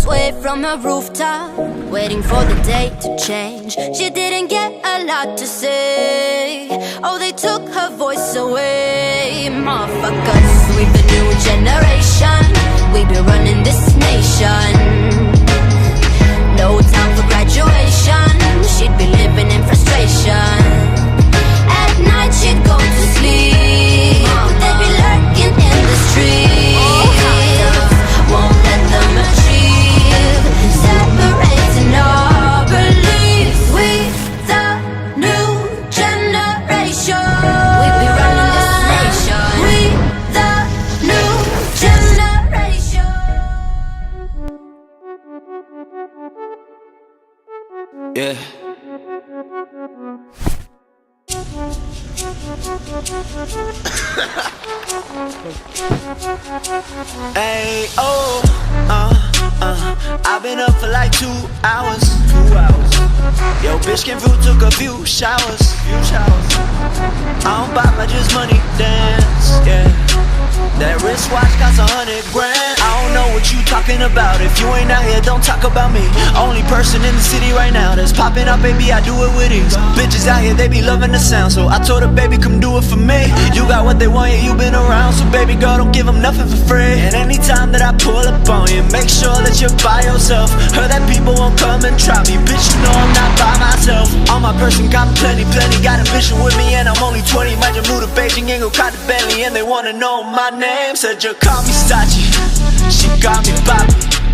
wave from a rooftop, waiting for the day to change. She didn't get a lot to say. Oh, they took her voice away. Motherfuckers, we the new generation. We be running this nation. No time for graduation. She'd be living in frustration. At night she'd go to sleep. They'd be lurking in the streets. Won't let them achieve. Separating our beliefs. We the new generation. We be running this nation. We the new generation. Yeah. Hey, oh, I've been up for like 2 hours. Yo, bitch came through, took a few showers. I don't buy my just money dance, yeah. That wristwatch costs 100 grand. I don't know what you talking about. If you ain't out here, don't talk about me. Only person in the city right now that's popping up, baby, I do it with ease. Bitches out here, they be loving the sound, so I told her, baby, come do it for me. You got what they want, yeah, you been around, so baby girl, don't give them nothing for free. And anytime that I pull up on you, make sure that you're by yourself. Heard that people won't come and try me, bitch, you know I'm not by myself. On my person, got plenty, got ambition with me, and I'm only 20. Might just move to Beijing and go caught the Bentley, and they wanna know my name. Said you call me Sachi, she got me Bobby.